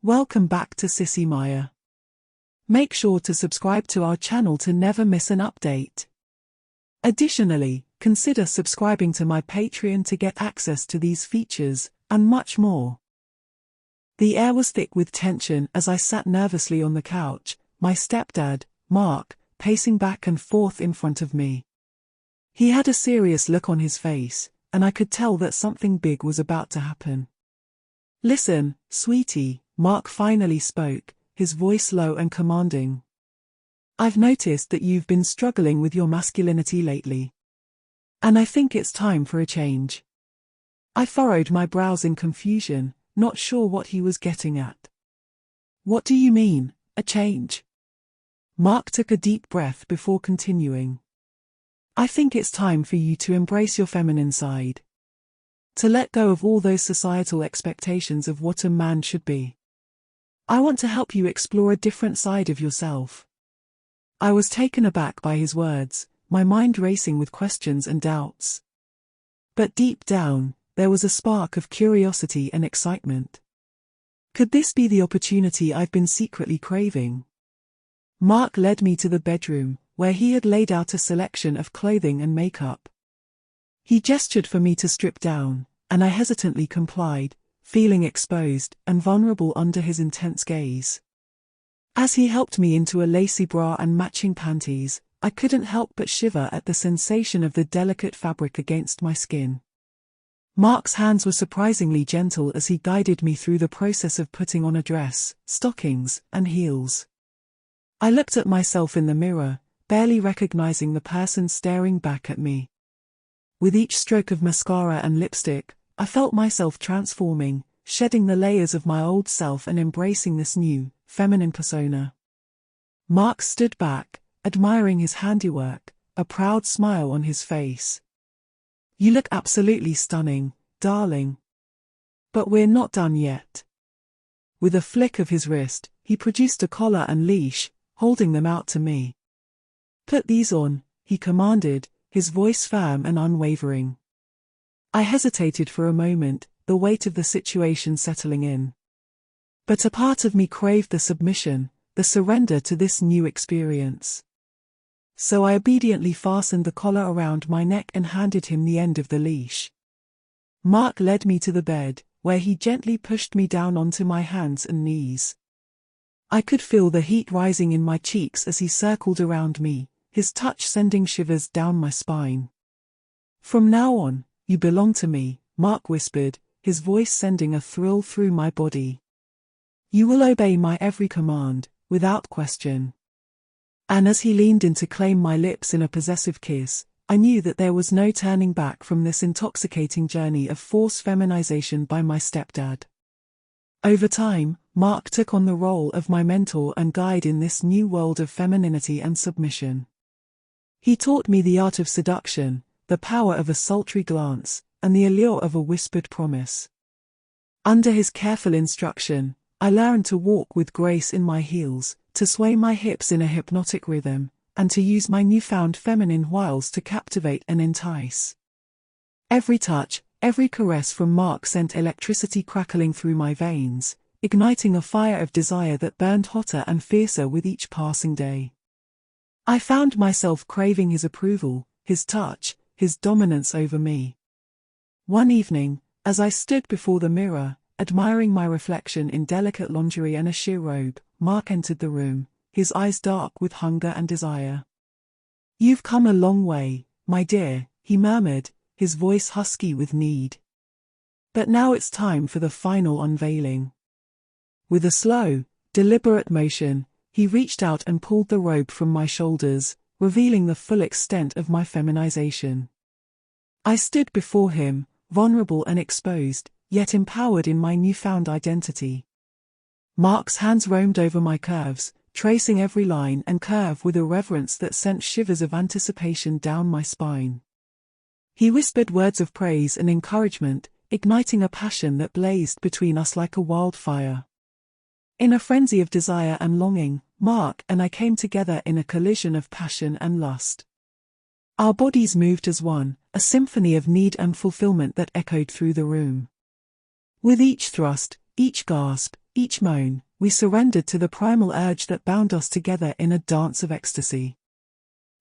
Welcome back to Sissy Maya. Make sure to subscribe to our channel to never miss an update. Additionally, consider subscribing to my Patreon to get access to these features, and much more. The air was thick with tension as I sat nervously on the couch, my stepdad, Mark, pacing back and forth in front of me. He had a serious look on his face, and I could tell that something big was about to happen. "Listen, sweetie," Mark finally spoke, his voice low and commanding. "I've noticed that you've been struggling with your masculinity lately. And I think it's time for a change." I furrowed my brows in confusion, not sure what he was getting at. "What do you mean, a change?" Mark took a deep breath before continuing. "I think it's time for you to embrace your feminine side. To let go of all those societal expectations of what a man should be. I want to help you explore a different side of yourself." I was taken aback by his words, my mind racing with questions and doubts. But deep down, there was a spark of curiosity and excitement. Could this be the opportunity I've been secretly craving? Mark led me to the bedroom, where he had laid out a selection of clothing and makeup. He gestured for me to strip down, and I hesitantly complied, feeling exposed and vulnerable under his intense gaze. As he helped me into a lacy bra and matching panties, I couldn't help but shiver at the sensation of the delicate fabric against my skin. Mark's hands were surprisingly gentle as he guided me through the process of putting on a dress, stockings, and heels. I looked at myself in the mirror, barely recognizing the person staring back at me. With each stroke of mascara and lipstick, I felt myself transforming, shedding the layers of my old self and embracing this new, feminine persona. Mark stood back, admiring his handiwork, a proud smile on his face. "You look absolutely stunning, darling. But we're not done yet." With a flick of his wrist, he produced a collar and leash, holding them out to me. "Put these on," he commanded, his voice firm and unwavering. I hesitated for a moment, the weight of the situation settling in. But a part of me craved the submission, the surrender to this new experience. So I obediently fastened the collar around my neck and handed him the end of the leash. Mark led me to the bed, where he gently pushed me down onto my hands and knees. I could feel the heat rising in my cheeks as he circled around me, his touch sending shivers down my spine. "From now on, you belong to me," Mark whispered, his voice sending a thrill through my body. "You will obey my every command, without question." And as he leaned in to claim my lips in a possessive kiss, I knew that there was no turning back from this intoxicating journey of forced feminization by my stepdad. Over time, Mark took on the role of my mentor and guide in this new world of femininity and submission. He taught me the art of seduction, the power of a sultry glance, and the allure of a whispered promise. Under his careful instruction, I learned to walk with grace in my heels, to sway my hips in a hypnotic rhythm, and to use my newfound feminine wiles to captivate and entice. Every touch, every caress from Mark sent electricity crackling through my veins, igniting a fire of desire that burned hotter and fiercer with each passing day. I found myself craving his approval, his touch, his dominance over me. One evening, as I stood before the mirror, admiring my reflection in delicate lingerie and a sheer robe, Mark entered the room, his eyes dark with hunger and desire. "You've come a long way, my dear," he murmured, his voice husky with need. "But now it's time for the final unveiling." With a slow, deliberate motion, he reached out and pulled the robe from my shoulders, revealing the full extent of my feminization. I stood before him, vulnerable and exposed, yet empowered in my newfound identity. Mark's hands roamed over my curves, tracing every line and curve with a reverence that sent shivers of anticipation down my spine. He whispered words of praise and encouragement, igniting a passion that blazed between us like a wildfire. In a frenzy of desire and longing, Mark and I came together in a collision of passion and lust. Our bodies moved as one, a symphony of need and fulfillment that echoed through the room. With each thrust, each gasp, each moan, we surrendered to the primal urge that bound us together in a dance of ecstasy.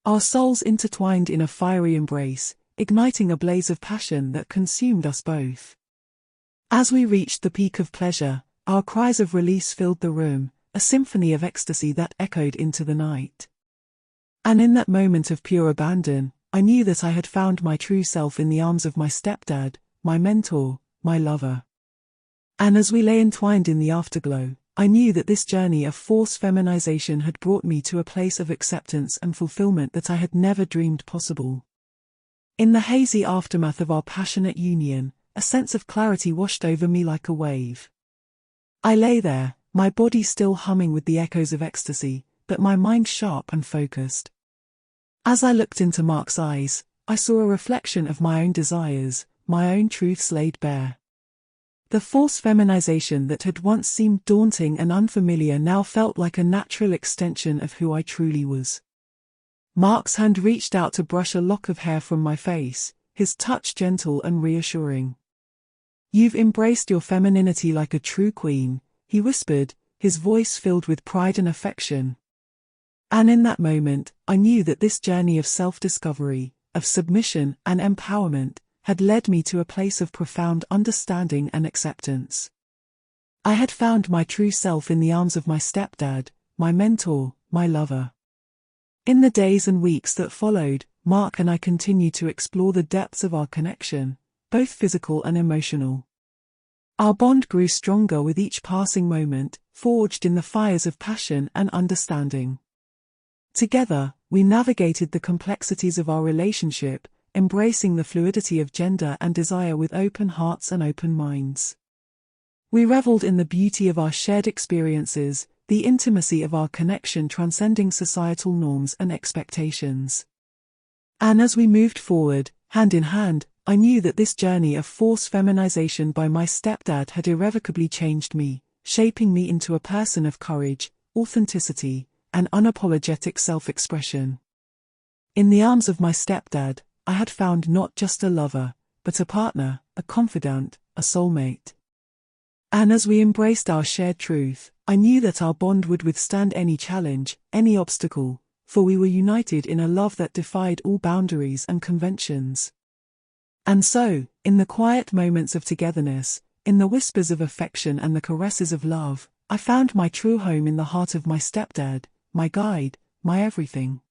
Our souls intertwined in a fiery embrace, igniting a blaze of passion that consumed us both. As we reached the peak of pleasure, our cries of release filled the room, a symphony of ecstasy that echoed into the night. And in that moment of pure abandon, I knew that I had found my true self in the arms of my stepdad, my mentor, my lover. And as we lay entwined in the afterglow, I knew that this journey of forced feminization had brought me to a place of acceptance and fulfillment that I had never dreamed possible. In the hazy aftermath of our passionate union, a sense of clarity washed over me like a wave. I lay there, my body still humming with the echoes of ecstasy, but my mind sharp and focused. As I looked into Mark's eyes, I saw a reflection of my own desires, my own truths laid bare. The forced feminization that had once seemed daunting and unfamiliar now felt like a natural extension of who I truly was. Mark's hand reached out to brush a lock of hair from my face, his touch gentle and reassuring. "You've embraced your femininity like a true queen," he whispered, his voice filled with pride and affection. And in that moment, I knew that this journey of self-discovery, of submission and empowerment, had led me to a place of profound understanding and acceptance. I had found my true self in the arms of my stepdad, my mentor, my lover. In the days and weeks that followed, Mark and I continued to explore the depths of our connection, both physical and emotional. Our bond grew stronger with each passing moment, forged in the fires of passion and understanding. Together, we navigated the complexities of our relationship, embracing the fluidity of gender and desire with open hearts and open minds. We reveled in the beauty of our shared experiences, the intimacy of our connection transcending societal norms and expectations. And as we moved forward, hand in hand, I knew that this journey of forced feminization by my stepdad had irrevocably changed me, shaping me into a person of courage, authenticity, and unapologetic self-expression. In the arms of my stepdad, I had found not just a lover, but a partner, a confidant, a soulmate. And as we embraced our shared truth, I knew that our bond would withstand any challenge, any obstacle, for we were united in a love that defied all boundaries and conventions. And so, in the quiet moments of togetherness, in the whispers of affection and the caresses of love, I found my true home in the heart of my stepdad, my guide, my everything.